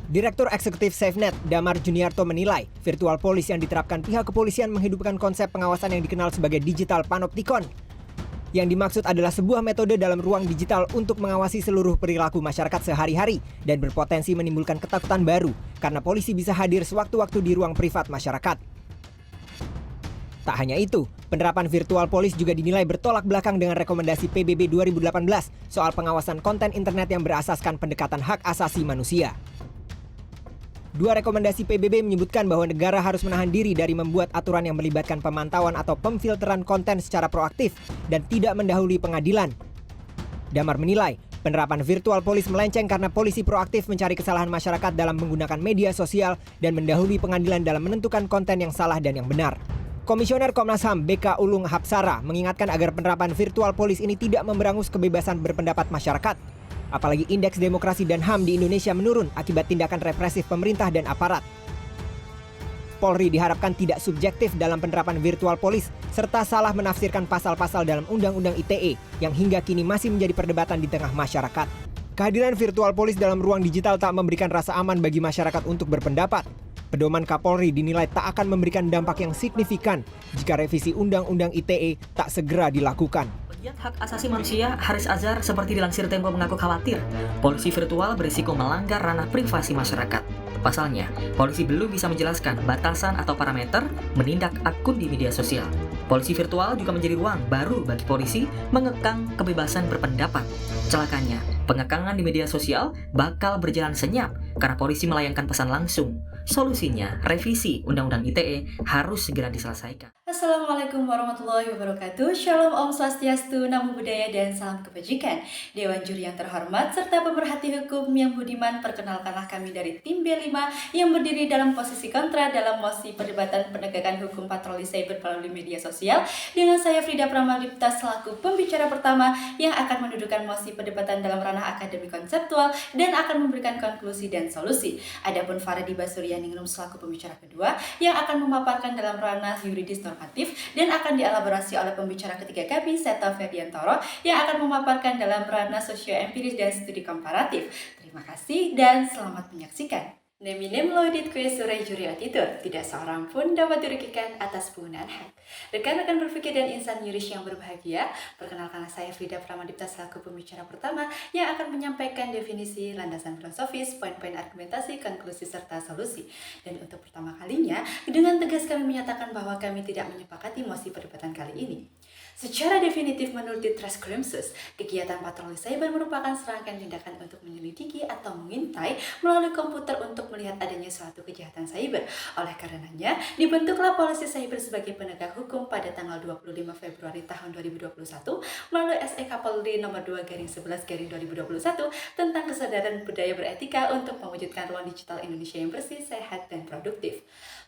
Direktur Eksekutif SafeNet, Damar Juniarto menilai, virtual police yang diterapkan pihak kepolisian menghidupkan konsep pengawasan yang dikenal sebagai digital panopticon. Yang dimaksud adalah sebuah metode dalam ruang digital untuk mengawasi seluruh perilaku masyarakat sehari-hari dan berpotensi menimbulkan ketakutan baru karena polisi bisa hadir sewaktu-waktu di ruang privat masyarakat. Tak hanya itu, penerapan virtual police juga dinilai bertolak belakang dengan rekomendasi PBB 2018 soal pengawasan konten internet yang berasaskan pendekatan hak asasi manusia. Dua rekomendasi PBB menyebutkan bahwa negara harus menahan diri dari membuat aturan yang melibatkan pemantauan atau pemfilteran konten secara proaktif dan tidak mendahului pengadilan. Damar menilai, penerapan virtual police melenceng karena polisi proaktif mencari kesalahan masyarakat dalam menggunakan media sosial dan mendahului pengadilan dalam menentukan konten yang salah dan yang benar. Komisioner Komnas HAM BK Ulung Hapsara mengingatkan agar penerapan virtual police ini tidak memberangus kebebasan berpendapat masyarakat. Apalagi indeks demokrasi dan HAM di Indonesia menurun akibat tindakan represif pemerintah dan aparat. Polri diharapkan tidak subjektif dalam penerapan virtual police serta salah menafsirkan pasal-pasal dalam Undang-Undang ITE yang hingga kini masih menjadi perdebatan di tengah masyarakat. Kehadiran virtual police dalam ruang digital tak memberikan rasa aman bagi masyarakat untuk berpendapat. Pedoman Kapolri dinilai tak akan memberikan dampak yang signifikan jika revisi Undang-Undang ITE tak segera dilakukan. Pegiat hak asasi manusia Haris Azhar seperti dilansir Tempo mengaku khawatir polisi virtual berisiko melanggar ranah privasi masyarakat. Pasalnya, polisi belum bisa menjelaskan batasan atau parameter menindak akun di media sosial. Polisi virtual juga menjadi ruang baru bagi polisi mengekang kebebasan berpendapat. Celakanya, pengekangan di media sosial bakal berjalan senyap karena polisi melayangkan pesan langsung. Solusinya, revisi Undang-Undang ITE harus segera diselesaikan. Assalamualaikum warahmatullahi wabarakatuh. Shalom, Om Swastiastu, Namo Buddhaya, dan salam kebajikan. Dewan juri yang terhormat serta pemerhati hukum yang budiman, perkenalkanlah kami dari tim B5 yang berdiri dalam posisi kontra dalam mosi perdebatan penegakan hukum patroli cyber melalui media sosial dengan saya Frida Pramadipta selaku pembicara pertama yang akan mendudukan mosi perdebatan dalam ranah akademik konseptual dan akan memberikan konklusi dan solusi. Adapun Faradi Basurianingrum selaku pembicara kedua yang akan memaparkan dalam ranah yuridis normatif dan akan dielaborasi oleh pembicara ketiga kami Seta Ferdiantoro yang akan memaparkan dalam ranah sosio-empiris dan studi komparatif. Terima kasih dan selamat menyaksikan. Neminem loaded kue surai juri attitude, tidak seorang pun dapat dirugikan atas penggunaan hak. Rekan-rekan berpikir dan insan yuris yang berbahagia, perkenalkanlah saya Frida Pramadipta selaku pembicara pertama yang akan menyampaikan definisi, landasan filosofis, poin-poin argumentasi, konklusi, serta solusi. Dan untuk pertama kalinya, dengan tegas kami menyatakan bahwa kami tidak menyepakati mosi perdebatan kali ini. Secara definitif menurut Ditres Krimsus, kegiatan patroli cyber merupakan serangkaian tindakan untuk menyelidiki atau mengintai melalui komputer untuk melihat adanya suatu kejahatan cyber. Oleh karenanya, dibentuklah polisi cyber sebagai penegak hukum pada tanggal 25 Februari tahun 2021 melalui SE Kapolri nomor 2/11/2021 tentang kesadaran budaya beretika untuk mewujudkan ruang digital Indonesia yang bersih, sehat, dan produktif.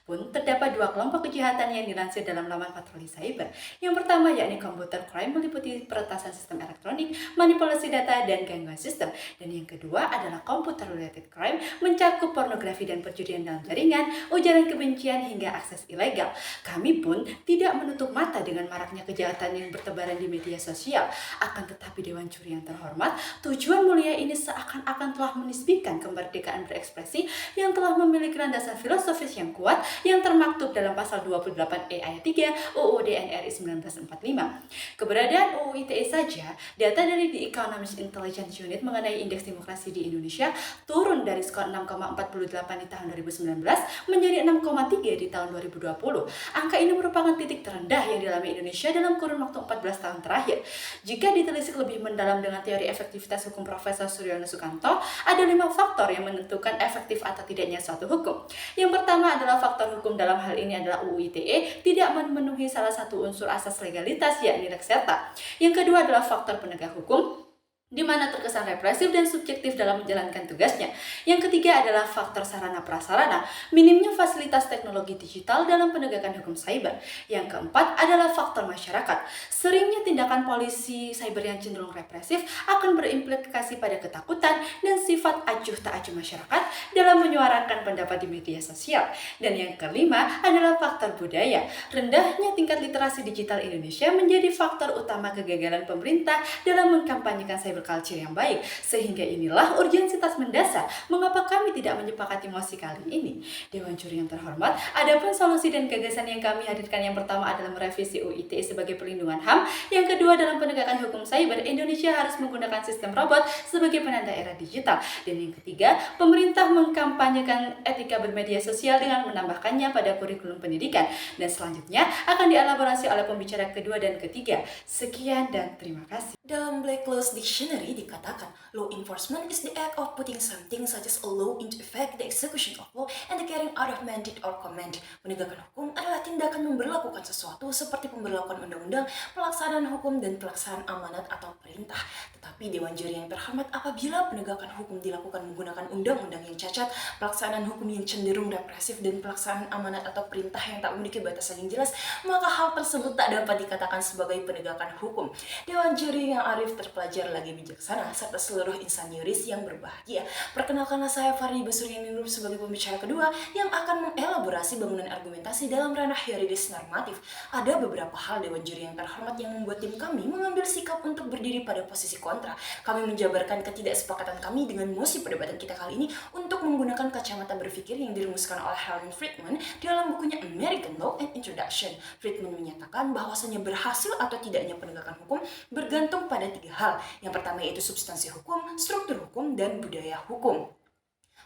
Pun terdapat dua kelompok kejahatan yang dilansir dalam laman patroli cyber. Yang pertama yakni computer crime meliputi peretasan sistem elektronik, manipulasi data, dan gangguan sistem. Dan yang kedua adalah computer related crime mencakup pornografi dan perjudian dalam jaringan, ujaran kebencian, hingga akses ilegal. Kami pun tidak menutup mata dengan maraknya kejahatan yang bertebaran di media sosial. Akan tetapi Dewan Juri yang terhormat, tujuan mulia ini seakan-akan telah menisbikan kemerdekaan berekspresi yang telah memiliki landasan filosofis yang kuat yang termaktub dalam pasal 28E ayat 3 UUD NRI 1945. Keberadaan UU ITE saja, data dari The Economist Intelligence Unit mengenai indeks demokrasi di Indonesia turun dari skor 6,48 di tahun 2019 menjadi 6,3 di tahun 2020. Angka ini merupakan titik terendah yang dialami Indonesia dalam kurun waktu 14 tahun terakhir. Jika ditelisik lebih mendalam dengan teori efektivitas hukum Profesor Suryono Sukanto, ada 5 faktor yang menentukan efektif atau tidaknya suatu hukum. Yang pertama adalah faktor hukum, dalam hal ini adalah UU ITE tidak memenuhi salah satu unsur asas legalitas yakni lex serta. Yang kedua adalah faktor penegak hukum, di mana terkesan represif dan subjektif dalam menjalankan tugasnya. Yang ketiga adalah faktor sarana prasarana, minimnya fasilitas teknologi digital dalam penegakan hukum cyber. Yang keempat adalah faktor masyarakat. Seringnya tindakan polisi cyber yang cenderung represif akan berimplikasi pada ketakutan dan sifat acuh tak acuh masyarakat dalam menyuarakan pendapat di media sosial. Dan yang kelima adalah faktor budaya. Rendahnya tingkat literasi digital Indonesia menjadi faktor utama kegagalan pemerintah dalam mengkampanyekan cyber cyber culture yang baik. Sehingga inilah urgensitas mendasar mengapa kami tidak menyepakati mosi kali ini. Dewan Juri yang terhormat, adapun solusi dan gagasan yang kami hadirkan yang pertama adalah merevisi UU ITE sebagai perlindungan HAM. Yang kedua, dalam penegakan hukum cyber, Indonesia harus menggunakan sistem robot sebagai penanda era digital. Dan yang ketiga, pemerintah mengkampanyekan etika bermedia sosial dengan menambahkannya pada kurikulum pendidikan. Dan selanjutnya akan dielaborasi oleh pembicara kedua dan ketiga. Sekian dan terima kasih. Dalam Black Laws Dictionary dikatakan, law enforcement is the act of putting something such as a law into effect, the execution of law, and the carrying out of mandate or command. Penegakan hukum adalah tindakan memberlakukan sesuatu seperti pemberlakuan undang-undang, pelaksanaan hukum, dan pelaksanaan amanat atau perintah. Tetapi Dewan Juri yang terhormat, apabila penegakan hukum dilakukan menggunakan undang-undang yang cacat, pelaksanaan hukum yang cenderung represif, dan pelaksanaan amanat atau perintah yang tak memiliki batasan yang jelas, maka hal tersebut tak dapat dikatakan sebagai penegakan hukum. Dewan Juri yang arif, terpelajar, lagi bijaksana, serta seluruh insan yuris yang berbahagia. Perkenalkanlah saya Fardi Basuryaningrum sebagai pembicara kedua yang akan mengelaborasi bangunan argumentasi dalam ranah yuridis normatif. Ada beberapa hal Dewan Juri yang terhormat yang membuat tim kami mengambil sikap untuk berdiri pada posisi kontra. Kami menjabarkan ketidaksepakatan kami dengan mosi perdebatan kita kali ini untuk menggunakan kacamata berpikir yang dirumuskan oleh Helen Friedman dalam bukunya American Law and Introduction. Friedman menyatakan bahwasanya berhasil atau tidaknya penegakan hukum bergantung pada 3 hal. Yang pertama yaitu substansi hukum, struktur hukum, dan budaya hukum.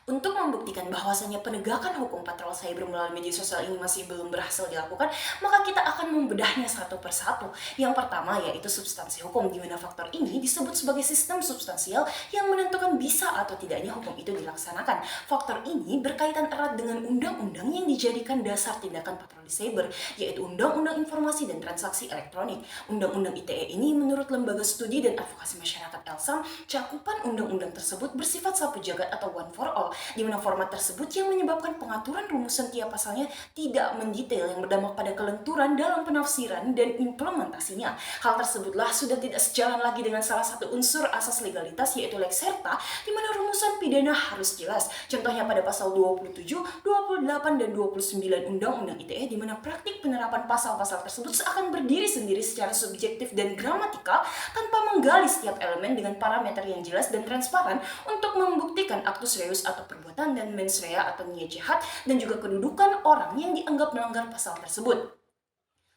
Untuk membuktikan bahwasannya penegakan hukum patrol cyber melalui media sosial ini masih belum berhasil dilakukan, maka kita akan membedahnya satu persatu. Yang pertama yaitu substansi hukum, di mana faktor ini disebut sebagai sistem substansial yang menentukan bisa atau tidaknya hukum itu dilaksanakan. Faktor ini berkaitan erat dengan undang-undang yang dijadikan dasar tindakan patroli cyber, yaitu Undang-Undang Informasi dan Transaksi Elektronik. Undang-Undang ITE ini menurut Lembaga Studi dan Advokasi Masyarakat (LSAM), cakupan undang-undang tersebut bersifat sapu jagat atau one for all, di mana format tersebut yang menyebabkan pengaturan rumusan tiap pasalnya tidak mendetail yang berdampak pada kelenturan dalam penafsiran dan implementasinya. Hal tersebutlah sudah tidak sejalan lagi dengan salah satu unsur asas legalitas yaitu lex serta, di mana rumusan pidana harus jelas. Contohnya pada pasal 27, 28, dan 29 Undang-Undang ITE, di mana praktik penerapan pasal-pasal tersebut seakan berdiri sendiri secara subjektif dan gramatikal tanpa menggali setiap elemen dengan parameter yang jelas dan transparan untuk membuktikan aktus reus atau perbuatan dan mens rea atau niat jahat, dan juga kedudukan orang yang dianggap melanggar pasal tersebut.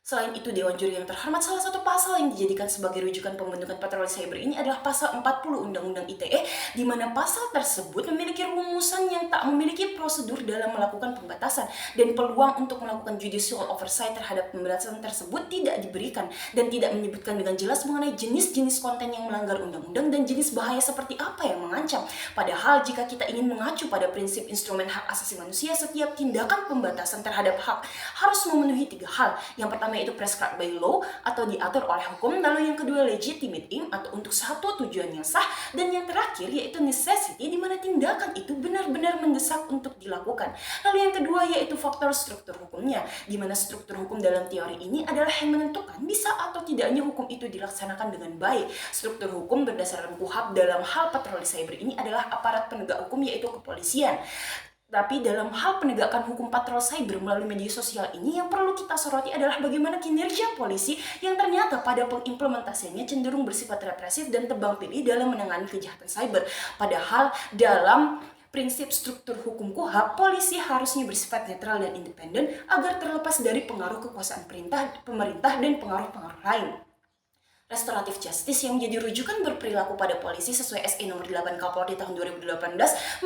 Selain itu, Dewan Juri yang terhormat, salah satu pasal yang dijadikan sebagai rujukan pembentukan patroli cyber ini adalah pasal 40 Undang-Undang ITE, di mana pasal tersebut memiliki rumusan yang tak memiliki prosedur dalam melakukan pembatasan, dan peluang untuk melakukan judicial oversight terhadap pembatasan tersebut tidak diberikan, dan tidak menyebutkan dengan jelas mengenai jenis-jenis konten yang melanggar undang-undang dan jenis bahaya seperti apa yang mengancam. Padahal jika kita ingin mengacu pada prinsip instrumen hak asasi manusia, setiap tindakan pembatasan terhadap hak harus memenuhi 3 hal. Yang pertama yaitu prescribed by law atau diatur oleh hukum, lalu yang kedua legitimate aim atau untuk satu tujuan yang sah, dan yang terakhir yaitu necessity, di mana tindakan itu benar-benar mendesak untuk dilakukan. Lalu yang kedua yaitu faktor struktur hukumnya, di mana struktur hukum dalam teori ini adalah yang menentukan bisa atau tidaknya hukum itu dilaksanakan dengan baik. Struktur hukum berdasarkan KUHP dalam hal patroli cyber ini adalah aparat penegak hukum yaitu kepolisian. Tapi dalam hal penegakan hukum patrol cyber melalui media sosial ini, yang perlu kita soroti adalah bagaimana kinerja polisi yang ternyata pada pengimplementasinya cenderung bersifat represif dan tebang pilih dalam menangani kejahatan cyber. Padahal dalam prinsip struktur hukum KUHP, polisi harusnya bersifat netral dan independen agar terlepas dari pengaruh kekuasaan pemerintah dan pengaruh-pengaruh lain. Restoratif Justice yang menjadi rujukan berperilaku pada polisi sesuai SE nomor 8 Kapolri tahun 2018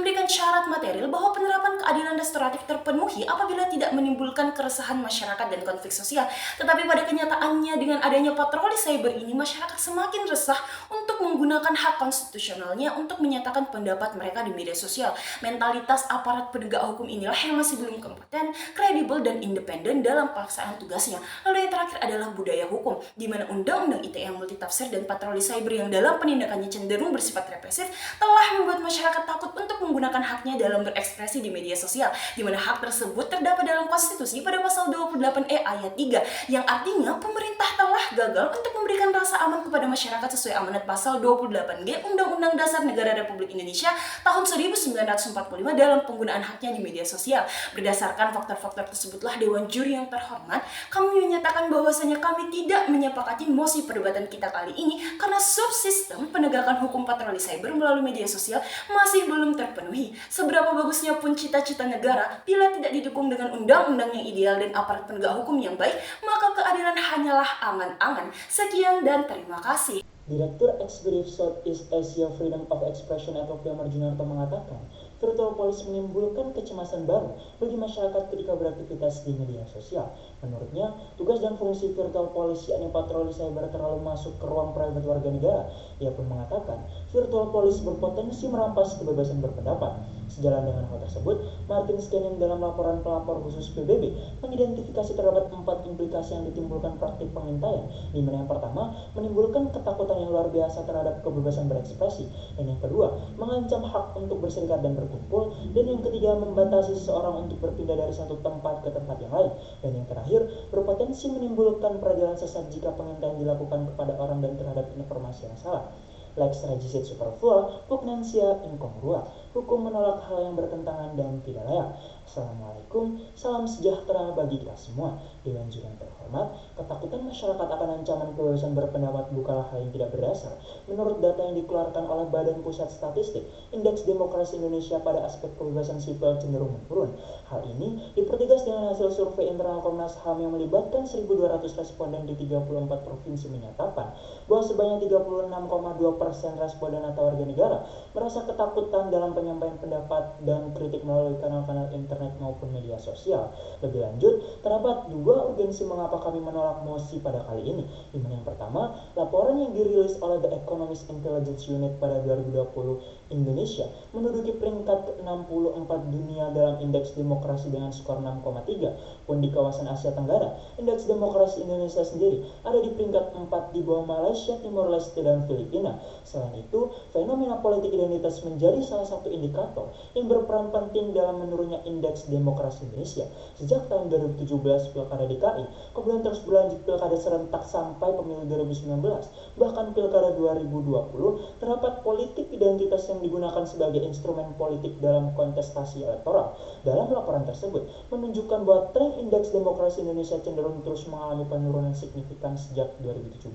memberikan syarat material bahwa penerapan keadilan restoratif terpenuhi apabila tidak menimbulkan keresahan masyarakat dan konflik sosial. Tetapi pada kenyataannya dengan adanya patroli cyber ini, masyarakat semakin resah untuk menggunakan hak konstitusionalnya untuk menyatakan pendapat mereka di media sosial. Mentalitas aparat penegak hukum inilah yang masih belum kompeten, kredibel, dan independen dalam pelaksanaan tugasnya. Lalu yang terakhir adalah budaya hukum, di mana Undang-Undang ITE yang multitafsir dan patroli cyber yang dalam penindakannya cenderung bersifat represif telah membuat masyarakat takut untuk menggunakan haknya dalam berekspresi di media sosial, di mana hak tersebut terdapat dalam konstitusi pada pasal 28E ayat 3, yang artinya pemerintah telah gagal untuk memberikan rasa aman kepada masyarakat sesuai amanat pasal pasal 28G Undang-Undang Dasar Negara Republik Indonesia tahun 1945 dalam penggunaan haknya di media sosial. Berdasarkan faktor-faktor tersebutlah Dewan Juri yang terhormat, kami menyatakan bahwasanya kami tidak menyepakati mosi perdebatan kita kali ini karena subsistem penegakan hukum patroli cyber melalui media sosial masih belum terpenuhi. Seberapa bagusnya pun cita-cita negara, bila tidak didukung dengan undang-undang yang ideal dan aparat penegak hukum yang baik, maka keadilan hanyalah angan-angan. Sekian dan terima kasih. Direktur Eksekutif Southeast Asia Freedom of Expression Network Damar Juniarto mengatakan, virtual police menimbulkan kecemasan baru bagi masyarakat ketika beraktivitas di media sosial. Menurutnya, tugas dan fungsi virtual police yakni patroli cyber terlalu masuk ke ruang private warga negara. Ia pun mengatakan, virtual police berpotensi merampas kebebasan berpendapat. Sejalan dengan hal tersebut, Martin Scanning dalam laporan pelapor khusus PBB mengidentifikasi terdapat 4 implikasi yang ditimbulkan praktik pengintaian, di mana yang pertama menimbulkan ketakutan yang luar biasa terhadap kebebasan berekspresi, dan yang kedua mengancam hak untuk berserikat dan berkumpul, dan yang ketiga membatasi seseorang untuk berpindah dari satu tempat ke tempat yang lain, dan yang terakhir berpotensi menimbulkan peradilan sesat jika pengintaian dilakukan kepada orang dan terhadap informasi yang salah. Lex regicide superflua, pugnantia incongrua. Hukum menolak hal yang bertentangan dan tidak layak. Assalamualaikum, salam sejahtera bagi kita semua. Dewan Juri yang terhormat, ketakutan masyarakat akan ancaman kebebasan berpendapat bukanlah hal yang tidak berdasar. Menurut data yang dikeluarkan oleh Badan Pusat Statistik, Indeks Demokrasi Indonesia pada aspek kebebasan sipil cenderung menurun. Hal ini dipertegas dengan hasil survei internal Komnas HAM yang melibatkan 1.200 responden di 34 provinsi menyatakan bahwa sebanyak 36,2% responden atau warga negara merasa ketakutan dalam penyampaian pendapat dan kritik melalui kanal-kanal internet maupun media sosial. Lebih lanjut, terdapat 2 urgensi mengapa kami menolak mosi pada kali ini. Di mana yang pertama, laporan yang dirilis oleh The Economist Intelligence Unit pada 2020 Indonesia menduduki peringkat ke-64 dunia dalam indeks demokrasi dengan skor 6,3. Pun di kawasan Asia Tenggara, indeks demokrasi Indonesia sendiri ada di peringkat 4 di bawah Malaysia, Timor Leste, dan Filipina. Selain itu, fenomena politik identitas menjadi salah satu indikator yang berperan penting dalam menurunnya indeks demokrasi Indonesia. Sejak tahun 2017 Pilkada DKI, kemudian terus berlanjut Pilkada serentak sampai pemilu 2019, bahkan Pilkada 2020, terdapat politik identitas yang digunakan sebagai instrumen politik dalam kontestasi elektoral. Dalam laporan tersebut, menunjukkan bahwa tren indeks demokrasi Indonesia cenderung terus mengalami penurunan signifikan sejak 2017.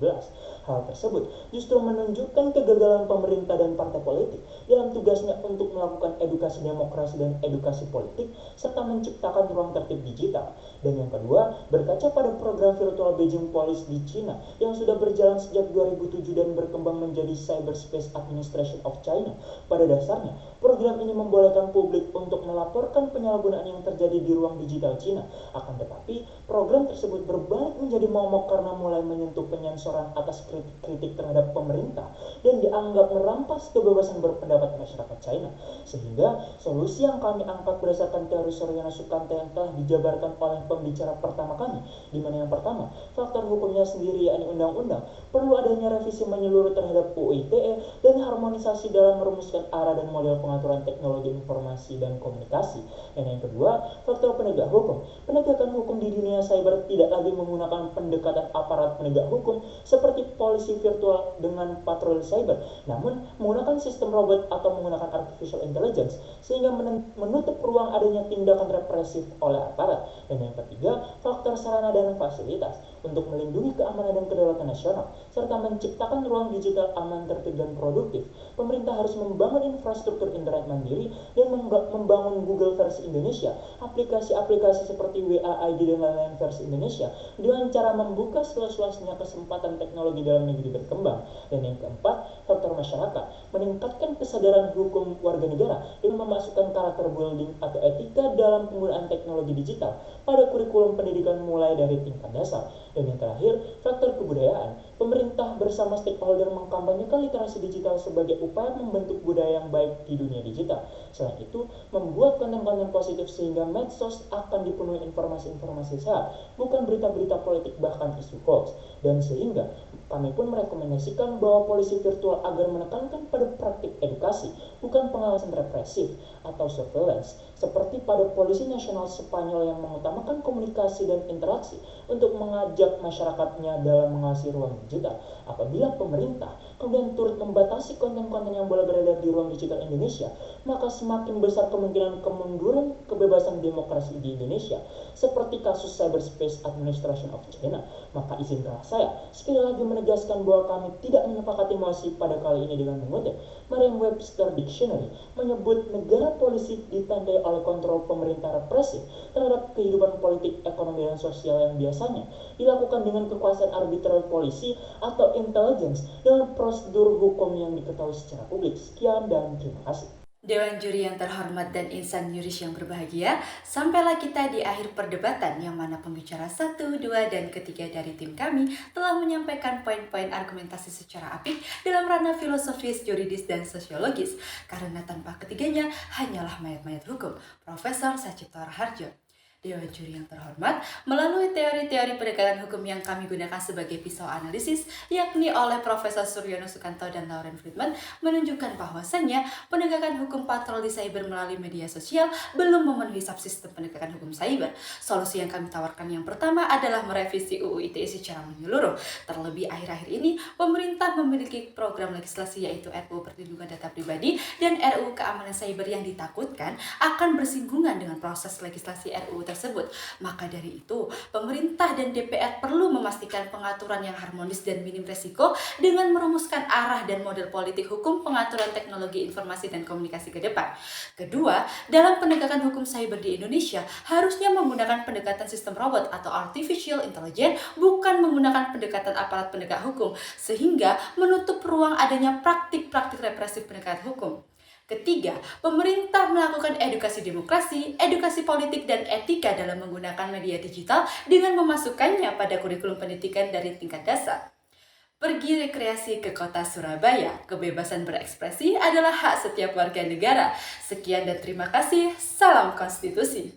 Hal tersebut justru menunjukkan kegagalan pemerintah dan partai politik dalam tugasnya untuk melakukan edukasi demokrasi dan edukasi politik, serta menciptakan ruang tertib digital. Dan yang kedua, berkaca pada program virtual Beijing Police di China yang sudah berjalan sejak 2007 dan berkembang menjadi Cyberspace Administration of China. Pada dasarnya, program ini membolehkan publik untuk melaporkan penyalahgunaan yang terjadi di ruang digital China. Akan tetapi, program tersebut berbalik menjadi momok karena mulai menyentuh penyensoran atas kritik terhadap pemerintah dan dianggap merampas kebebasan berpendapat masyarakat China. Sehingga solusi yang kami angkat berdasarkan teori Suryono Sukanta yang telah dijabarkan oleh pembicara pertama kami, di mana yang pertama, faktor hukumnya sendiri yakni undang-undang, perlu adanya revisi menyeluruh terhadap UU ITE dan harmonisasi dalam merumuskan arah dan model pengaturan teknologi informasi dan komunikasi. Dan yang kedua, faktor penegak hukum. Penegakan hukum di dunia cyber tidak lagi menggunakan pendekatan aparat penegak hukum seperti polisi virtual dengan patroli cyber, namun menggunakan sistem robot atau menggunakan artificial intelligence sehingga menutup ruang adanya tindakan represif oleh aparat. Dan yang ketiga, faktor sarana dan fasilitas untuk melindungi keamanan dan kedaulatan nasional serta menciptakan ruang digital aman, tertib, dan produktif. Pemerintah harus membangun infrastruktur internet mandiri dan membangun Google versi Indonesia, aplikasi-aplikasi seperti WAID dan lain-lain versi Indonesia dengan cara membuka seluas-luasnya kesempatan teknologi dalam negeri berkembang. Dan yang keempat, faktor masyarakat, meningkatkan kesadaran hukum warga negara dengan memasukkan karakter building atau etika dalam penggunaan teknologi digital pada kurikulum pendidikan mulai dari tingkat dasar. Dan yang terakhir, faktor kebudayaan. Pemerintah bersama stakeholder mengkampanyekan literasi digital sebagai upaya membentuk budaya yang baik di dunia digital. Selain itu, membuat konten-konten positif sehingga medsos akan dipenuhi informasi-informasi sehat, bukan berita-berita politik bahkan isu hoax. Dan sehingga Kami pun merekomendasikan bahwa polisi virtual agar menekankan pada praktik edukasi, bukan pengawasan represif atau surveillance, seperti pada polisi nasional Spanyol yang mengutamakan komunikasi dan interaksi untuk mengajak masyarakatnya dalam mengawasi ruang digital. Apabila pemerintah kemudian turut membatasi konten-konten yang boleh beredar di ruang digital Indonesia, maka semakin besar kemungkinan kemunduran kebebasan demokrasi di Indonesia, seperti kasus Cyberspace Administration of China. Maka izinkanlah saya sekali lagi menegaskan bahwa kami tidak menyepakati mosi pada kali ini dengan mengutip Merriam-Webster Dictionary menyebut negara polisi ditandai oleh kontrol pemerintah represif terhadap kehidupan politik, ekonomi, dan sosial yang biasanya dilakukan dengan kekuasaan arbitral polisi atau intelligence dengan prosedur hukum yang diketahui secara publik. Sekian dan terima kasih. Dewan juri yang terhormat dan insan yuris yang berbahagia, sampailah kita di akhir perdebatan yang mana pembicara 1, 2, dan ketiga dari tim kami telah menyampaikan poin-poin argumentasi secara apik dalam ranah filosofis, juridis, dan sosiologis. Karena tanpa ketiganya hanyalah mayat-mayat hukum. Profesor Sacipto Raharjo. Dewan juri yang terhormat, melalui teori-teori penegakan hukum yang kami gunakan sebagai pisau analisis, yakni oleh Profesor Suryono Sukanto dan Lauren Friedman, menunjukkan bahwasannya penegakan hukum patroli cyber melalui media sosial belum memenuhi subsistem penegakan hukum cyber. Solusi yang kami tawarkan yang pertama adalah merevisi UU ITE secara menyeluruh. Terlebih akhir-akhir ini, pemerintah memiliki program legislasi yaitu RUU Perlindungan Data Pribadi dan RUU Keamanan Cyber yang ditakutkan akan bersinggungan dengan proses legislasi RUU tersebut. Maka dari itu, pemerintah dan DPR perlu memastikan pengaturan yang harmonis dan minim resiko dengan merumuskan arah dan model politik hukum pengaturan teknologi informasi dan komunikasi ke depan. Kedua, dalam penegakan hukum cyber di Indonesia, harusnya menggunakan pendekatan sistem robot atau artificial intelligence, bukan menggunakan pendekatan aparat penegak hukum, sehingga menutup ruang adanya praktik-praktik represif penegakan hukum. Ketiga, pemerintah melakukan edukasi demokrasi, edukasi politik, dan etika dalam menggunakan media digital dengan memasukkannya pada kurikulum pendidikan dari tingkat dasar. Pergi rekreasi ke kota Surabaya, kebebasan berekspresi adalah hak setiap warga negara. Sekian dan terima kasih, salam konstitusi.